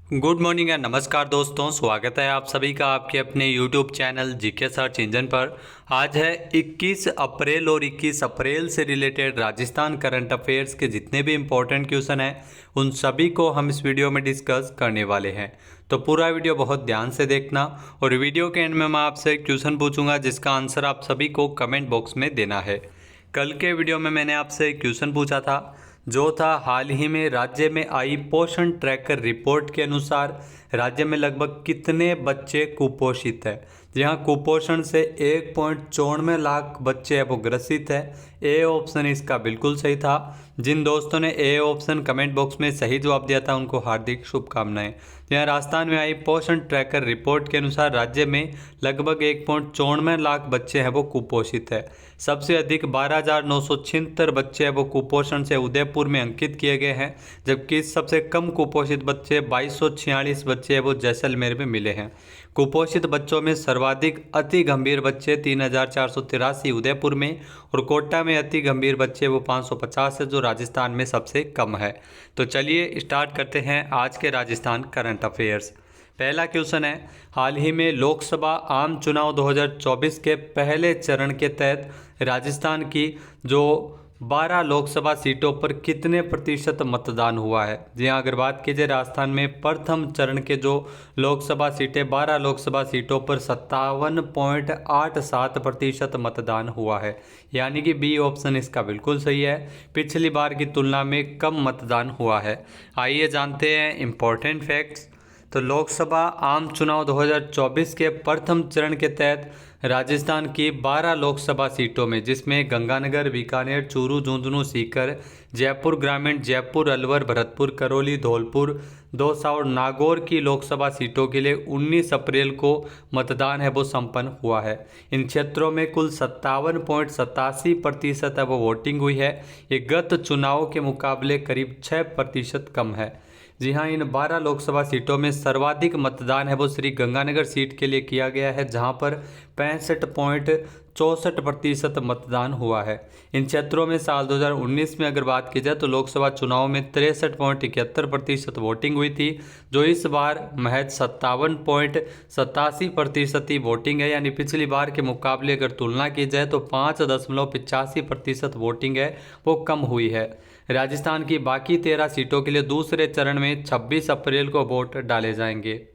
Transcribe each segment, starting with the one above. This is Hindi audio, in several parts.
गुड मॉर्निंग एंड नमस्कार दोस्तों, स्वागत है आप सभी का आपके अपने YouTube channel GK search engine पर। आज है 21 अप्रैल और 21 अप्रैल से रिलेटेड राजस्थान करंट अफेयर्स के जितने भी इम्पोर्टेंट क्वेश्चन हैं उन सभी को हम इस वीडियो में डिस्कस करने वाले हैं। तो पूरा वीडियो बहुत ध्यान से देखना और वीडियो के एंड में मैं आपसे एक क्वेश्चन पूछूंगा जिसका आंसर आप सभी को कमेंट बॉक्स में देना है। कल के वीडियो में मैंने आपसे एक क्वेश्चन पूछा था जो था हाल ही में राज्य में आई पोषण ट्रैकर रिपोर्ट के अनुसार राज्य में लगभग कितने बच्चे कुपोषित है। जहाँ कुपोषण से 1.94 लाख बच्चे वो ग्रसित है। ए ऑप्शन इसका बिल्कुल सही था। जिन दोस्तों ने ए ऑप्शन कमेंट बॉक्स में सही जवाब दिया था उनको हार्दिक शुभकामनाएं। यहाँ राजस्थान में आई पोषण ट्रैकर रिपोर्ट के अनुसार राज्य में लगभग 1.94 लाख बच्चे हैं वो कुपोषित है। सबसे अधिक 12,976 बच्चे हैं वो कुपोषण से उदयपुर में अंकित किए गए हैं, जबकि सबसे कम कुपोषित बच्चे 2246 बच्चे हैं वो जैसलमेर में मिले हैं। कुपोषित बच्चों में सर्वाधिक अति गंभीर बच्चे 3,483 उदयपुर में और कोटा में अति गंभीर बच्चे वो 550 है जो राजस्थान में सबसे कम है। तो चलिए स्टार्ट करते हैं आज के राजस्थान करंट अफेयर्स। पहला क्वेश्चन है, हाल ही में लोकसभा आम चुनाव 2024 के पहले चरण के तहत राजस्थान की जो 12 लोकसभा सीटों पर कितने प्रतिशत मतदान हुआ है। जी हाँ, अगर बात की जाए राजस्थान में प्रथम चरण के जो लोकसभा सीटें 12 लोकसभा सीटों पर 57.87% मतदान हुआ है, यानी कि बी ऑप्शन इसका बिल्कुल सही है। पिछली बार की तुलना में कम मतदान हुआ है। आइए जानते हैं इम्पोर्टेंट फैक्ट्स। तो लोकसभा आम चुनाव 2024 के प्रथम चरण के तहत राजस्थान की 12 लोकसभा सीटों में, जिसमें गंगानगर, बीकानेर, चूरू, झुंझुनू, सीकर, जयपुर ग्रामीण, जयपुर, अलवर, भरतपुर, करौली, धौलपुर, दौसा और नागौर की लोकसभा सीटों के लिए 19 अप्रैल को मतदान है वो संपन्न हुआ है। इन क्षेत्रों में कुल 57.87% है वो वोटिंग हुई है। ये गत चुनाव के मुकाबले करीब 6% कम है। जी हाँ, इन 12 लोकसभा सीटों में सर्वाधिक मतदान है वो श्री गंगानगर सीट के लिए किया गया है, जहां पर 65.64% मतदान हुआ है। इन क्षेत्रों में साल 2019 में अगर बात की जाए तो लोकसभा चुनाव में 63.71% वोटिंग हुई थी, जो इस बार महज 57.87% ही वोटिंग है, यानी पिछली बार के मुकाबले अगर तुलना की जाए तो 5.85% वोटिंग है वो कम हुई है। राजस्थान की बाकी 13 सीटों के लिए दूसरे चरण में 26 अप्रैल को वोट डाले जाएंगे।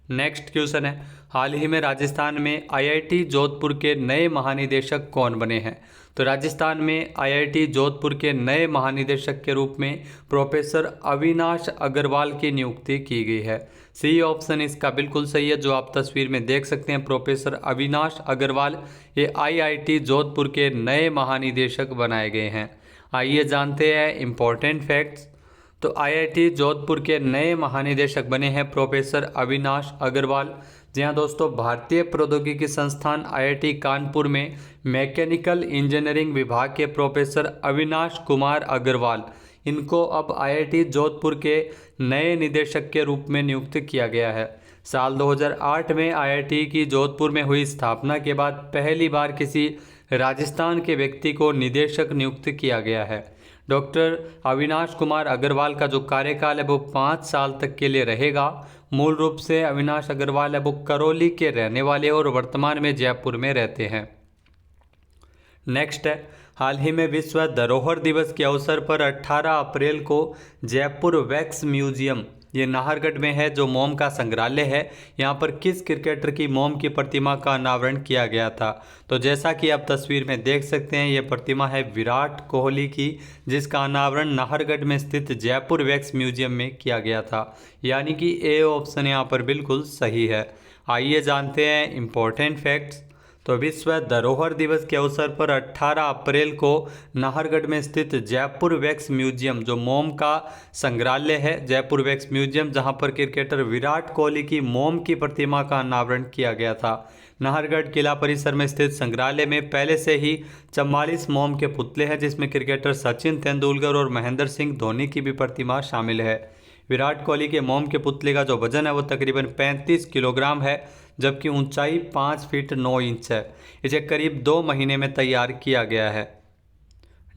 नेक्स्ट क्वेश्चन है, हाल ही में राजस्थान में आईआईटी जोधपुर के नए महानिदेशक कौन बने हैं। तो राजस्थान में आईआईटी जोधपुर के नए महानिदेशक के रूप में प्रोफेसर अविनाश अग्रवाल की नियुक्ति की गई है। सी ऑप्शन इसका बिल्कुल सही है, जो आप तस्वीर में देख सकते हैं। प्रोफेसर अविनाश अग्रवाल ये आईआईटी जोधपुर के नए महानिदेशक बनाए गए हैं। आइए जानते हैं इम्पोर्टेंट फैक्ट्स। तो आईआईटी जोधपुर के नए महानिदेशक बने हैं प्रोफेसर अविनाश अग्रवाल। जी हाँ दोस्तों, भारतीय प्रौद्योगिकी संस्थान आईआईटी कानपुर में मैकेनिकल इंजीनियरिंग विभाग के प्रोफेसर अविनाश कुमार अग्रवाल, इनको अब आईआईटी जोधपुर के नए निदेशक के रूप में नियुक्त किया गया है। साल 2008 में आईआईटी की जोधपुर में हुई स्थापना के बाद पहली बार किसी राजस्थान के व्यक्ति को निदेशक नियुक्त किया गया है। डॉक्टर अविनाश कुमार अग्रवाल का जो कार्यकाल है वो 5 साल तक के लिए रहेगा। मूल रूप से अविनाश अग्रवाल है वो करौली के रहने वाले और वर्तमान में जयपुर में रहते हैं। नेक्स्ट है, हाल ही में विश्व धरोहर दिवस के अवसर पर 18 अप्रैल को जयपुर वैक्स म्यूजियम, ये नाहरगढ़ में है, जो मोम का संग्रहालय है, यहाँ पर किस क्रिकेटर की मोम की प्रतिमा का अनावरण किया गया था। तो जैसा कि आप तस्वीर में देख सकते हैं, ये प्रतिमा है विराट कोहली की, जिसका अनावरण नाहरगढ़ में स्थित जयपुर वैक्स म्यूजियम में किया गया था, यानी कि ए ऑप्शन यहाँ पर बिल्कुल सही है। आइए जानते हैं इम्पोर्टेंट फैक्ट्स। तो विश्व धरोहर दिवस के अवसर पर 18 अप्रैल को नाहरगढ़ में स्थित जयपुर वैक्स म्यूजियम, जो मोम का संग्रहालय है, जयपुर वैक्स म्यूजियम, जहां पर क्रिकेटर विराट कोहली की मोम की प्रतिमा का अनावरण किया गया था। नाहरगढ़ किला परिसर में स्थित संग्रहालय में पहले से ही 44 मोम के पुतले हैं, जिसमें क्रिकेटर सचिन तेंदुलकर और महेंद्र सिंह धोनी की भी प्रतिमा शामिल है। विराट कोहली के मोम के पुतले का जो वजन है वो तकरीबन 35 किलोग्राम है, जबकि ऊंचाई 5 फीट 9 इंच है। इसे करीब 2 महीने में तैयार किया गया है।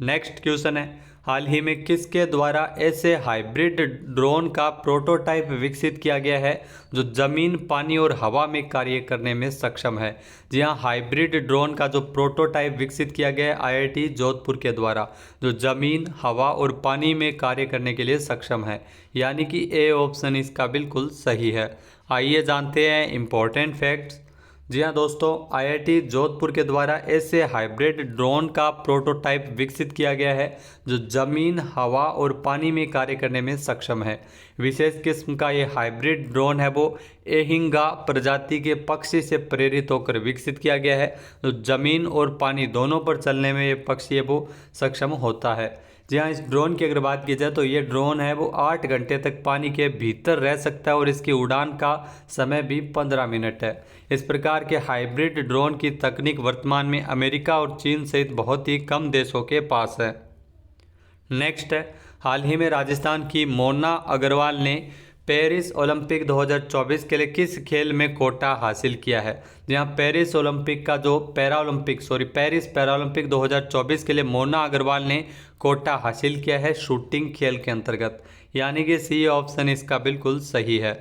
नेक्स्ट क्वेश्चन है, हाल ही में किसके द्वारा ऐसे हाइब्रिड ड्रोन का प्रोटोटाइप विकसित किया गया है जो जमीन, पानी और हवा में कार्य करने में सक्षम है? जी हाँ, हाइब्रिड ड्रोन का जो प्रोटोटाइप विकसित किया गया है आईआईटी जोधपुर के द्वारा, जो जमीन, हवा और पानी में कार्य करने के लिए सक्षम है, यानी कि ए ऑप्शन इसका बिल्कुल सही है। आइए जानते हैं इम्पोर्टेंट फैक्ट्स। जी हाँ दोस्तों, आईआईटी जोधपुर के द्वारा ऐसे हाइब्रिड ड्रोन का प्रोटोटाइप विकसित किया गया है जो जमीन, हवा और पानी में कार्य करने में सक्षम है। विशेष किस्म का ये हाइब्रिड ड्रोन है वो एहिंगा प्रजाति के पक्षी से प्रेरित होकर विकसित किया गया है, जो जमीन और पानी दोनों पर चलने में ये पक्षी है वो सक्षम होता है। जी हाँ, इस ड्रोन की अगर बात की जाए तो ये ड्रोन है वो 8 घंटे तक पानी के भीतर रह सकता है और इसकी उड़ान का समय भी 15 मिनट है। इस प्रकार के हाइब्रिड ड्रोन की तकनीक वर्तमान में अमेरिका और चीन सहित बहुत ही कम देशों के पास है। नेक्स्ट है, हाल ही में राजस्थान की मोना अग्रवाल ने पेरिस ओलंपिक 2024 के लिए किस खेल में कोटा हासिल किया है? जहां पेरिस ओलंपिक का जो पेरिस पैरालंपिक 2024 के लिए मोना अग्रवाल ने कोटा हासिल किया है शूटिंग खेल के अंतर्गत, यानी कि सी ऑप्शन इसका बिल्कुल सही है।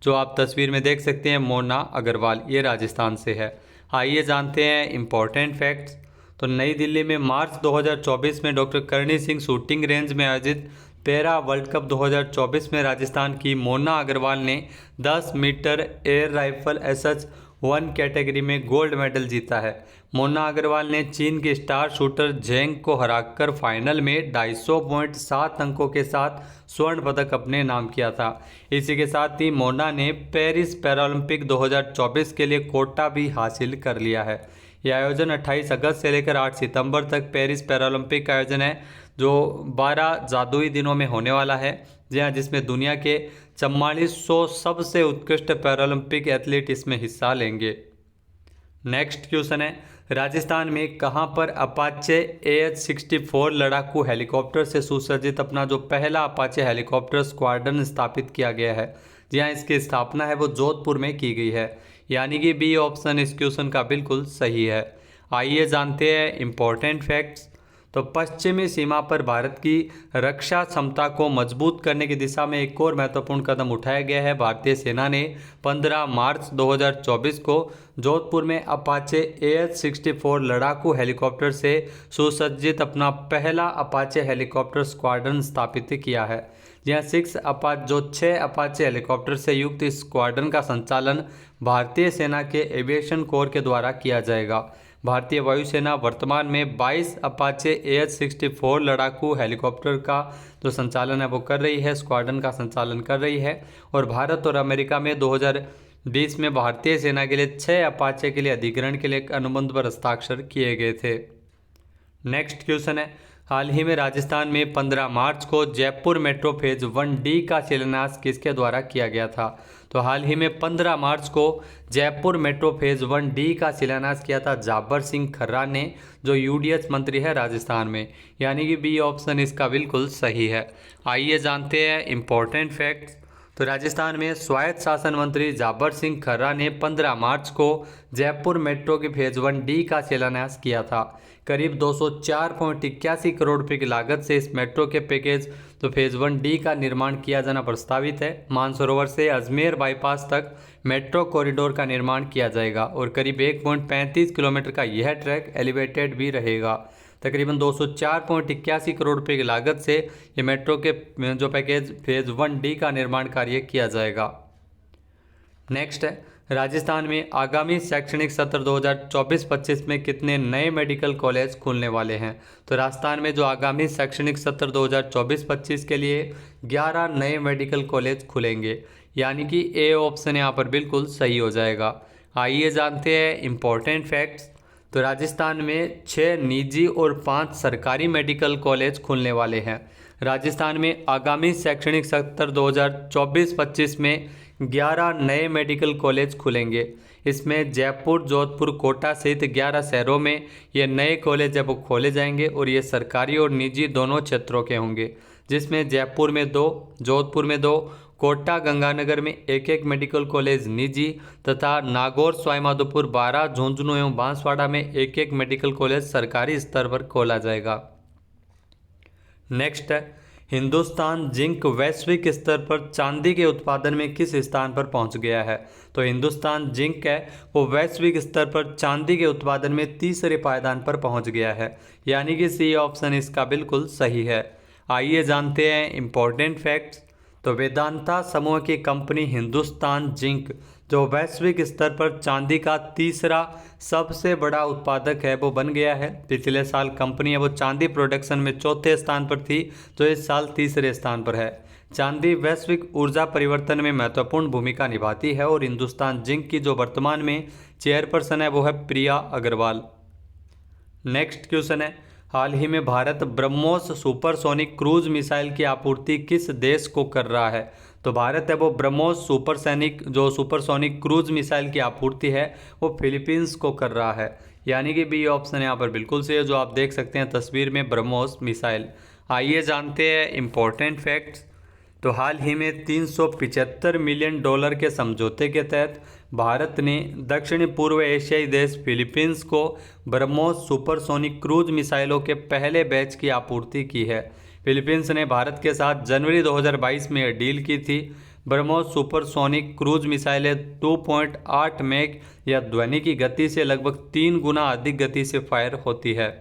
जो आप तस्वीर में देख सकते हैं मोना अग्रवाल, ये राजस्थान से है। आइए जानते हैं इम्पोर्टेंट फैक्ट्स। तो नई दिल्ली में मार्च 2024 में doctor Karni Singh shooting range में आयोजित पैरा वर्ल्ड कप 2024 में राजस्थान की मोना अग्रवाल ने 10 metre air rifle SH-1 category में गोल्ड मेडल जीता है। मोना अग्रवाल ने चीन के स्टार शूटर झेंग को हराकर फाइनल में 250.7 अंकों के साथ स्वर्ण पदक अपने नाम किया था। इसी के साथ ही मोना ने पेरिस पैरालंपिक 2024 के लिए कोटा भी हासिल कर लिया है। यह आयोजन 28 अगस्त से लेकर 8 सितंबर तक पेरिस पैरालंपिक का आयोजन है, जो 12 जादुई दिनों में होने वाला है। जी हाँ, जिसमें दुनिया के 4400 सबसे उत्कृष्ट पैरालंपिक एथलीट इसमें हिस्सा लेंगे। नेक्स्ट क्वेश्चन है, राजस्थान में कहां पर अपाचे AH-64 लड़ाकू हेलीकॉप्टर से सुसज्जित अपना जो पहला अपाचे हेलीकॉप्टर स्क्वाड्रन स्थापित किया गया है? जी हाँ, इसकी स्थापना है वो जोधपुर में की गई है, यानी कि बी ऑप्शन इस क्वेश्चन का बिल्कुल सही है। आइए जानते हैं इम्पोर्टेंट फैक्ट्स। तो पश्चिमी सीमा पर भारत की रक्षा क्षमता को मजबूत करने की दिशा में एक और महत्वपूर्ण कदम उठाया गया है। भारतीय सेना ने 15 मार्च 2024 को जोधपुर में अपाचे AH-64 लड़ाकू हेलीकॉप्टर से सुसज्जित अपना पहला अपाचे हेलीकॉप्टर स्क्वाड्रन स्थापित किया है। जहाँ 6 अपाचे हेलीकॉप्टर से युक्त इस स्क्वाड्रन का संचालन भारतीय सेना के एविएशन कोर के द्वारा किया जाएगा। भारतीय वायुसेना वर्तमान में 22 अपाचे AH-64 लड़ाकू हेलीकॉप्टर का जो संचालन है वो कर रही है, स्क्वाड्रन का संचालन कर रही है। और भारत और अमेरिका में 2020 में भारतीय सेना के लिए 6 अपाचे के लिए अधिग्रहण के लिए एक अनुबंध पर हस्ताक्षर किए गए थे। नेक्स्ट क्वेश्चन है, हाल ही में राजस्थान में 15 मार्च को जयपुर मेट्रो फेज 1D का शिलान्यास किसके द्वारा किया गया था? तो हाल ही में 15 मार्च को जयपुर मेट्रो फेज 1D का शिलान्यास किया था जाबर सिंह खर्रा ने, जो UDH मंत्री है राजस्थान में, यानी कि बी ऑप्शन इसका बिल्कुल सही है। आइए जानते हैं इम्पोर्टेंट फैक्ट्स। तो राजस्थान में स्वायत्त शासन मंत्री जाबर सिंह खर्रा ने 15 मार्च को जयपुर मेट्रो के फेज 1D का शिलान्यास किया था। करीब 204.81 करोड़ रुपये की लागत से इस मेट्रो के पैकेज तो फेज 1D का निर्माण किया जाना प्रस्तावित है। मानसरोवर से अजमेर बाईपास तक मेट्रो कॉरिडोर का निर्माण किया जाएगा और करीब 1.35 किलोमीटर का यह ट्रैक एलिवेटेड भी रहेगा। तकरीबन 204.81 करोड़ रुपये की लागत से ये मेट्रो के जो पैकेज फेज 1D का निर्माण कार्य किया जाएगा। नेक्स्ट है, राजस्थान में आगामी शैक्षणिक सत्र 2024-25 में कितने नए मेडिकल कॉलेज खुलने वाले हैं? तो राजस्थान में जो आगामी शैक्षणिक सत्र 2024-25 के लिए 11 नए मेडिकल कॉलेज खुलेंगे, यानी कि ए ऑप्शन यहाँ पर बिल्कुल सही हो जाएगा। आइए जानते हैं इम्पोर्टेंट फैक्ट्स। तो राजस्थान में 6 निजी और 5 सरकारी मेडिकल कॉलेज खुलने वाले हैं। राजस्थान में आगामी शैक्षणिक सत्र 2024-25 में 11 नए मेडिकल कॉलेज खुलेंगे। इसमें जयपुर, जोधपुर, कोटा सहित 11 शहरों में ये नए कॉलेज जब खोले जाएंगे और ये सरकारी और निजी दोनों क्षेत्रों के होंगे, जिसमें जयपुर में 2, जोधपुर में 2, कोटा गंगानगर में एक मेडिकल कॉलेज निजी तथा नागौर, सवाईमाधोपुर, बारां, झुंझुनू एवं बांसवाड़ा में एक मेडिकल कॉलेज सरकारी स्तर पर खोला जाएगा। नेक्स्ट है, हिंदुस्तान जिंक वैश्विक स्तर पर चांदी के उत्पादन में किस स्थान पर पहुंच गया है? तो हिंदुस्तान जिंक है वो वैश्विक स्तर पर चांदी के उत्पादन में तीसरे पायदान पर पहुंच गया है, यानी कि सी ऑप्शन इसका बिल्कुल सही है। आइए जानते हैं इम्पोर्टेंट फैक्ट्स। तो वेदांता समूह की कंपनी हिंदुस्तान जिंक जो वैश्विक स्तर पर चांदी का तीसरा सबसे बड़ा उत्पादक है वो बन गया है। पिछले साल कंपनी है वो चांदी प्रोडक्शन में चौथे स्थान पर थी, जो इस साल तीसरे स्थान पर है। चांदी वैश्विक ऊर्जा परिवर्तन में महत्वपूर्ण भूमिका निभाती है और हिंदुस्तान जिंक की जो वर्तमान में चेयरपर्सन है वो है प्रिया अग्रवाल। नेक्स्ट क्वेश्चन है, हाल ही में Bharat BrahMos supersonic cruise missile की आपूर्ति किस देश को कर रहा है? तो भारत है वो ब्रह्मोस सुपरसोनिक क्रूज मिसाइल की आपूर्ति है वो फिलीपींस को कर रहा है, यानी कि बी ऑप्शन यहाँ पर बिल्कुल सही है, जो आप देख सकते हैं तस्वीर में ब्रह्मोस मिसाइल। आइए जानते हैं इम्पोर्टेंट फैक्ट्स। तो हाल ही में $375 मिलियन के समझौते के तहत भारत ने दक्षिण पूर्व एशियाई देश फिलीपींस को ब्रह्मोस सुपरसोनिक क्रूज मिसाइलों के पहले बैच की आपूर्ति की है। फिलीपींस ने भारत के साथ जनवरी 2022 में डील की थी। ब्रह्मोस सुपरसोनिक क्रूज मिसाइलें 2.8 मैक या ध्वनि की गति से लगभग 3 गुना अधिक गति से फायर होती है।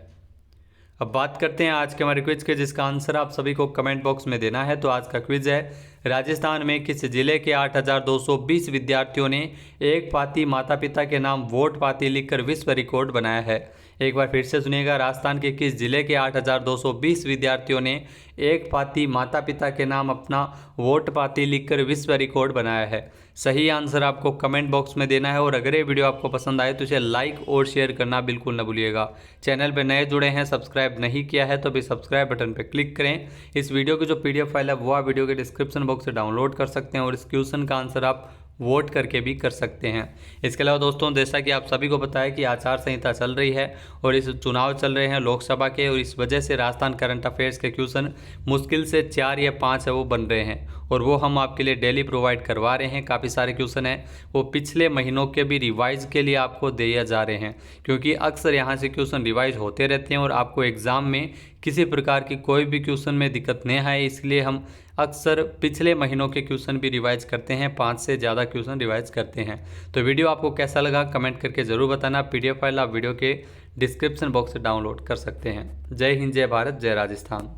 अब बात करते हैं आज के हमारे क्विज के, जिसका आंसर आप सभी को कमेंट बॉक्स में देना है। तो आज का क्विज है, राजस्थान में किस जिले के 8,220 विद्यार्थियों ने एक पाती माता पिता के नाम वोट पाती लिखकर विश्व रिकॉर्ड बनाया है? एक बार फिर से सुनिएगा, राजस्थान के किस जिले के 8,220 विद्यार्थियों ने एक पाती माता पिता के नाम अपना वोट पाती लिखकर विश्व रिकॉर्ड बनाया है? सही आंसर आपको कमेंट बॉक्स में देना है और अगर ये वीडियो आपको पसंद आए तो इसे लाइक और शेयर करना बिल्कुल न भूलिएगा। चैनल पर नए जुड़े हैं, सब्सक्राइब नहीं किया है तो भी सब्सक्राइब बटन पर क्लिक करें। इस वीडियो की जो PDF फाइल है वो आप वीडियो के डिस्क्रिप्शन बॉक्स से डाउनलोड कर सकते हैं और इस क्वेश्चन का आंसर आप वोट करके भी कर सकते हैं। इसके अलावा दोस्तों, जैसा कि आप सभी को पता है कि आचार संहिता चल रही है और इस चुनाव चल रहे हैं लोकसभा के, और इस वजह से राजस्थान करंट अफेयर्स के क्वेश्चन मुश्किल से 4 या 5 है वो बन रहे हैं और वो हम आपके लिए डेली प्रोवाइड करवा रहे हैं। काफ़ी सारे क्वेश्चन हैं वो पिछले महीनों के भी रिवाइज के लिए आपको दिए जा रहे हैं, क्योंकि अक्सर यहाँ से क्वेश्चन रिवाइज होते रहते हैं और आपको एग्ज़ाम में किसी प्रकार की कोई भी क्वेश्चन में दिक्कत नहीं आए, इसलिए हम अक्सर पिछले महीनों के क्वेश्चन भी रिवाइज करते हैं, 5 से ज़्यादा क्वेश्चन रिवाइज करते हैं। तो वीडियो आपको कैसा लगा कमेंट करके ज़रूर बताना। PDF फाइल आप वीडियो के डिस्क्रिप्शन बॉक्स से डाउनलोड कर सकते हैं। जय हिंद, जय भारत, जय राजस्थान।